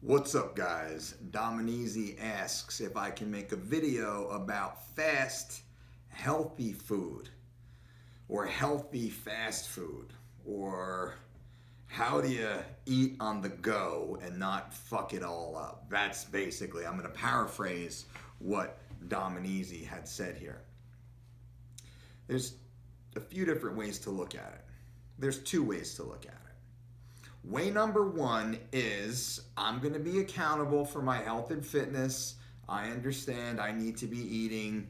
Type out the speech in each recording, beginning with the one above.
What's up, guys? Dominizi asks if I can make a video about fast, healthy food, or healthy fast food, or how do you eat on the go and not fuck it all up. That's basically, I'm going to paraphrase what Dominizi had said here. There's a few different ways to look at it. There's two ways to look at it. Way number one is I'm going to be accountable for my health and fitness. I understand I need to be eating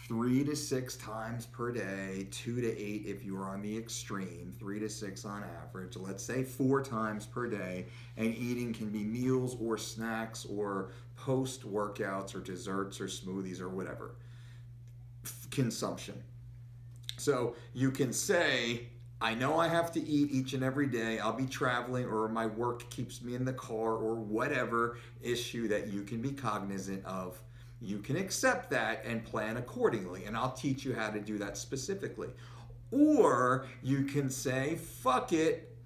3 to 6 times per day, 2 to 8 if you are on the extreme, 3 to 6 on average. Let's say 4 times per day, and eating can be meals or snacks or post workouts or desserts or smoothies or whatever consumption. So you can say, I know I have to eat each and every day. I'll be traveling, or my work keeps me in the car, or whatever issue that you can be cognizant of. You can accept that and plan accordingly, and I'll teach you how to do that specifically. Or you can say, fuck it,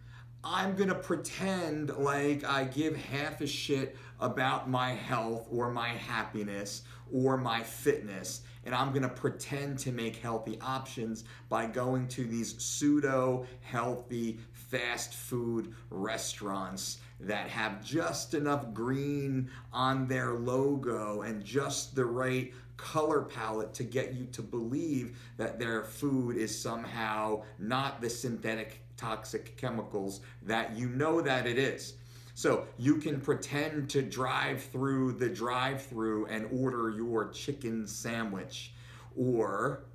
I'm gonna pretend like I give half a shit about my health or my happiness or my fitness, and I'm gonna pretend to make healthy options by going to these pseudo healthy fast food restaurants that have just enough green on their logo and just the right color palette to get you to believe that their food is somehow not the synthetic toxic chemicals that you know that it is. So you can pretend to drive through the drive-through and order your chicken sandwich, or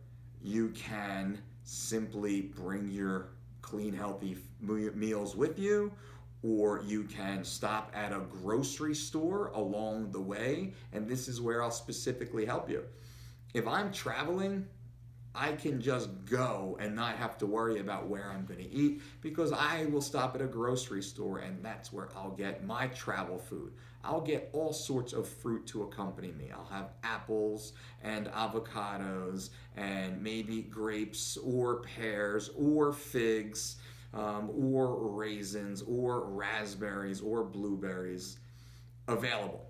you can simply bring your clean, healthy meals with you, or you can stop at a grocery store along the way, and this is where I'll specifically help you. If I'm traveling, I can just go and not have to worry about where I'm going to eat, because I will stop at a grocery store and that's where I'll get my travel food. I'll get all sorts of fruit to accompany me. I'll have apples and avocados and maybe grapes or pears or figs, or raisins or raspberries or blueberries available.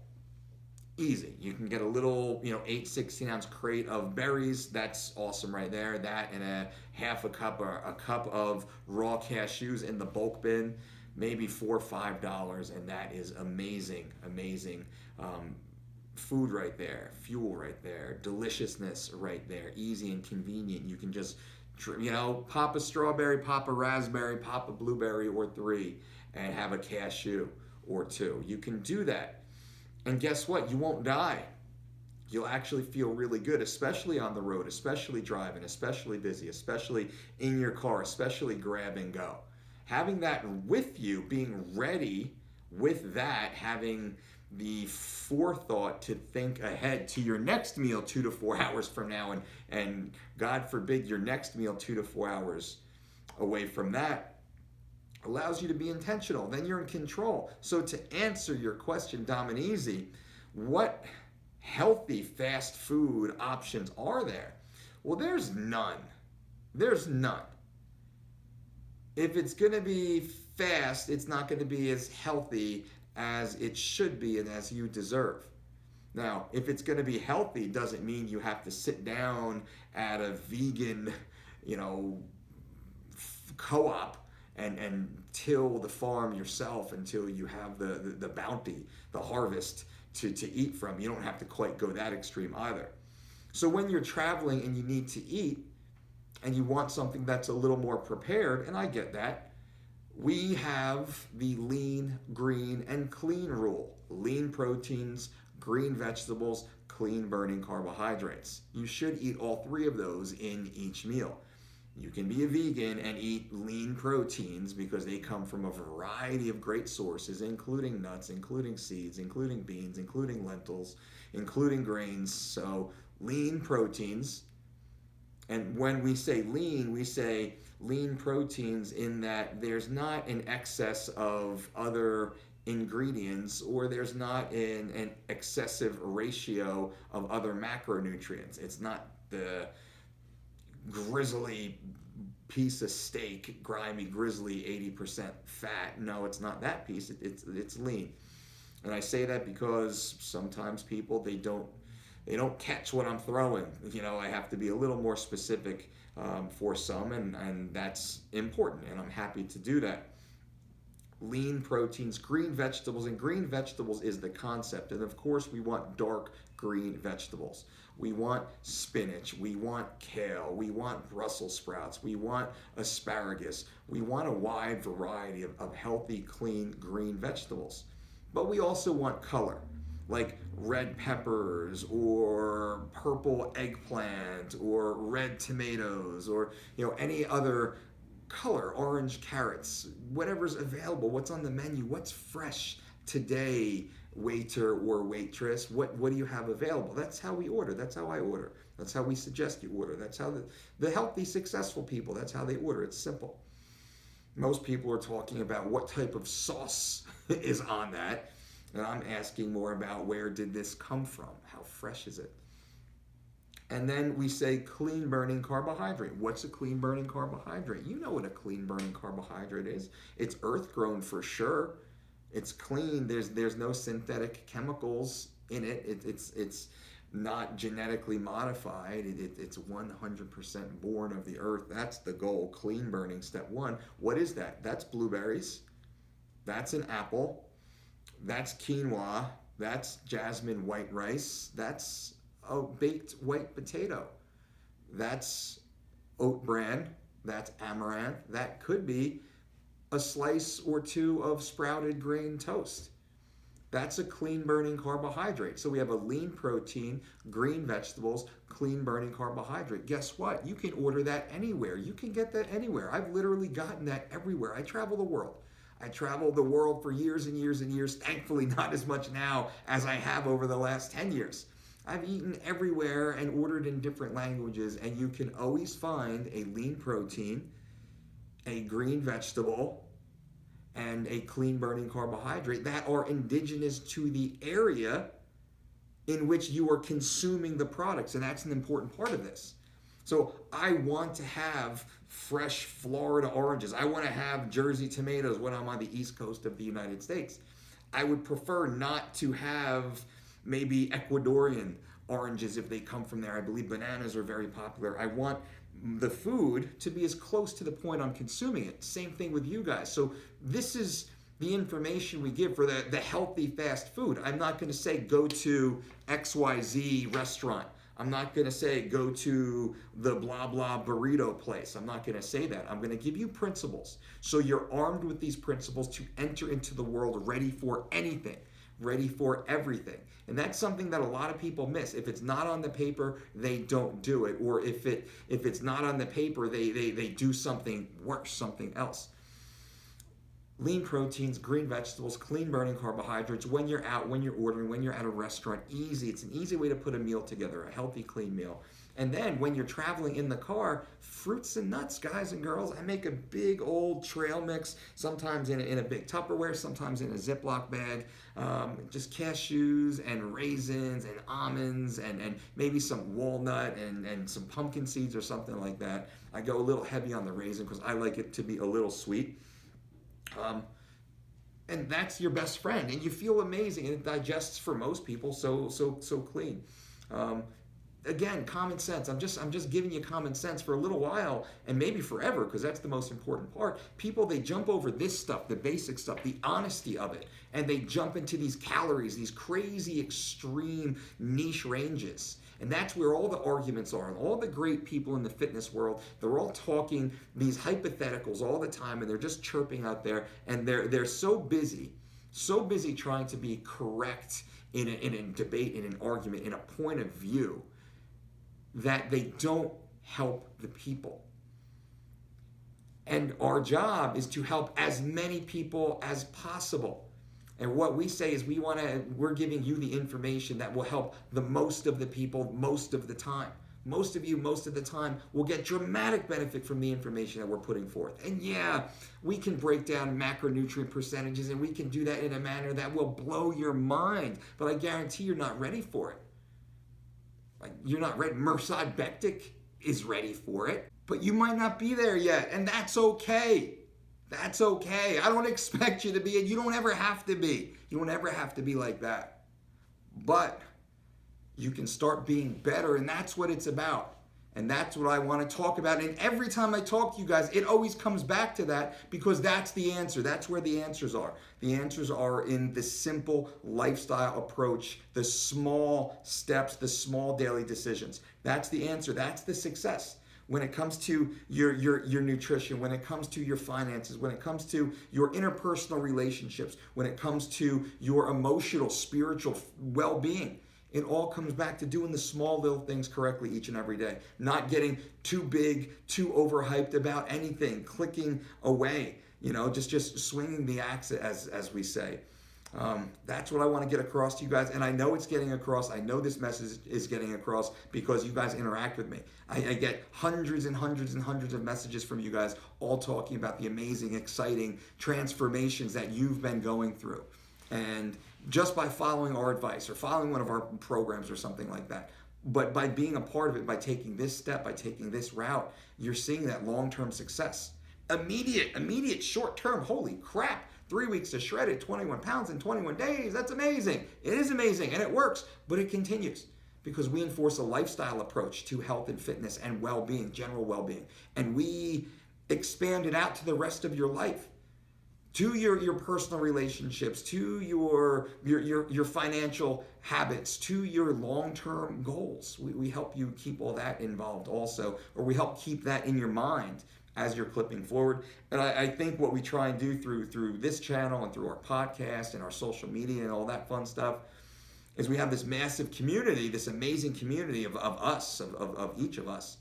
Easy. You can get a little, 8 16-ounce crate of berries. That's awesome right there. That and a half a cup or a cup of raw cashews in the bulk bin, maybe $4 or $5, and that is amazing, amazing food right there, fuel right there, deliciousness right there, easy and convenient. You can just, pop a strawberry, pop a raspberry, pop a blueberry or three, and have a cashew or two. You can do that. And guess what? You won't die. You'll actually feel really good, especially on the road, especially driving, especially busy, especially in your car, especially grab and go. Having that with you, being ready with that, having the forethought to think ahead to your next meal 2 to 4 hours from now, and God forbid your next meal 2 to 4 hours away from that, allows you to be intentional. Then you're in control. So to answer your question, Dominizi, what healthy fast food options are there? Well, there's none. There's none. If it's going to be fast, it's not going to be as healthy as it should be and as you deserve. Now, if it's going to be healthy, doesn't mean you have to sit down at a vegan, co-op and till the farm yourself until you have the bounty, the harvest to eat from. You don't have to quite go that extreme either. So when you're traveling and you need to eat and you want something that's a little more prepared, and I get that, we have the lean, green, and clean rule. Lean proteins, green vegetables, clean burning carbohydrates. You should eat all three of those in each meal. You can be a vegan and eat lean proteins because they come from a variety of great sources, including nuts, including seeds, including beans, including lentils, including grains. So lean proteins. And when we say lean proteins in that there's not an excess of other ingredients, or there's not an excessive ratio of other macronutrients. It's not the grizzly piece of steak, grimy, grizzly, 80% fat. No, it's not that piece. It's lean. And I say that because sometimes people, they don't catch what I'm throwing. I have to be a little more specific for some, and that's important, and I'm happy to do that. Lean proteins, green vegetables, and green vegetables is the concept. And of course, we want dark green vegetables. We want spinach, we want kale, we want Brussels sprouts, we want asparagus. We want a wide variety of healthy, clean green vegetables. But we also want color, like red peppers or purple eggplant or red tomatoes or any other color, orange carrots, whatever's available, what's on the menu, what's fresh today, waiter or waitress, what do you have available? That's how we order. That's how I order. That's how we suggest you order. That's how the healthy, successful people, that's how they order. It's simple. Most people are talking about what type of sauce is on that, and I'm asking more about where did this come from? How fresh is it? And then we say clean burning carbohydrate. What's a clean burning carbohydrate? You know what a clean burning carbohydrate is. It's earth grown for sure. It's clean. There's no synthetic chemicals in it. It's not genetically modified. It's 100% born of the earth. That's the goal. Clean burning, step one. What is that? That's blueberries. That's an apple. That's quinoa. That's jasmine white rice. That's a baked white potato. That's oat bran. That's amaranth. That could be a slice or two of sprouted grain toast. That's a clean burning carbohydrate. So we have a lean protein, green vegetables, clean burning carbohydrate. Guess what? You can order that anywhere. You can get that anywhere. I've literally gotten that everywhere. I travel the world. I traveled the world for years and years and years. Thankfully, not as much now as I have over the last 10 years. I've eaten everywhere and ordered in different languages, and you can always find a lean protein, a green vegetable, and a clean burning carbohydrate that are indigenous to the area in which you are consuming the products. And that's an important part of this. So I want to have fresh Florida oranges. I want to have Jersey tomatoes when I'm on the East Coast of the United States. I would prefer not to have maybe Ecuadorian oranges if they come from there. I believe bananas are very popular. I want the food to be as close to the point I'm consuming it. Same thing with you guys. So this is the information we give for the healthy fast food. I'm not going to say go to XYZ restaurant. I'm not going to say go to the blah blah burrito place. I'm not going to say that. I'm going to give you principles. So you're armed with these principles to enter into the world ready for anything, ready for everything. And that's something that a lot of people miss. If it's not on the paper, they don't do it. Or if it's not on the paper, they do something worse, something else. Lean proteins, green vegetables, clean burning carbohydrates. When you're out, when you're ordering, when you're at a restaurant, easy. It's an easy way to put a meal together, a healthy, clean meal. And then when you're traveling in the car, fruits and nuts, guys and girls. I make a big old trail mix, sometimes in a big Tupperware, sometimes in a Ziploc bag. Just cashews and raisins and almonds and maybe some walnut and some pumpkin seeds or something like that. I go a little heavy on the raisin because I like it to be a little sweet. And that's your best friend, and you feel amazing, and it digests for most people so clean. Again, common sense. I'm just giving you common sense for a little while and maybe forever, because that's the most important part. People, they jump over this stuff, the basic stuff, the honesty of it, and they jump into these calories, these crazy extreme niche ranges. And that's where all the arguments are. And all the great people in the fitness world, they're all talking these hypotheticals all the time, and they're just chirping out there, and they're so busy trying to be correct in a debate, in an argument, in a point of view, that they don't help the people. And our job is to help as many people as possible. And what we say is we're giving you the information that will help the most of the people most of the time. Most of you, most of the time, will get dramatic benefit from the information that we're putting forth. And yeah, we can break down macronutrient percentages, and we can do that in a manner that will blow your mind. But I guarantee you're not ready for it. Like, you're not ready. Mirsad Bektik is ready for it, but you might not be there yet, and that's okay. That's okay. I don't expect you to be, and you don't ever have to be. You don't ever have to be like that. But you can start being better, and that's what it's about. And that's what I want to talk about. And every time I talk to you guys, it always comes back to that, because that's the answer. That's where the answers are. The answers are in the simple lifestyle approach, the small steps, the small daily decisions. That's the answer. That's the success. When it comes to your nutrition, when it comes to your finances, when it comes to your interpersonal relationships, when it comes to your emotional, spiritual well-being, it all comes back to doing the small little things correctly each and every day. Not getting too big, too overhyped about anything, clicking away, just swinging the axe, as we say. That's what I want to get across to you guys, and I know it's getting across. I know this message is getting across because you guys interact with me. I get hundreds and hundreds and hundreds of messages from you guys, all talking about the amazing, exciting transformations that you've been going through. And just by following our advice or following one of our programs or something like that. But by being a part of it, by taking this step, by taking this route, you're seeing that long-term success. Immediate, short-term, holy crap, 3 weeks to shred it, 21 pounds in 21 days. That's amazing. It is amazing, and it works, but it continues because we enforce a lifestyle approach to health and fitness and well-being, general well-being. And we expand it out to the rest of your life, to your personal relationships, to your financial habits, to your long-term goals. We help you keep all that involved also, or we help keep that in your mind as you're clipping forward. And I think what we try and do through this channel and through our podcast and our social media and all that fun stuff is we have this massive community, this amazing community of us, of each of us.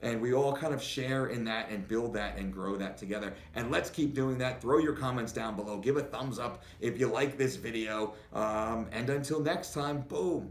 And we all kind of share in that and build that and grow that together. And let's keep doing that. Throw your comments down below. Give a thumbs up if you like this video. And until next time, boom.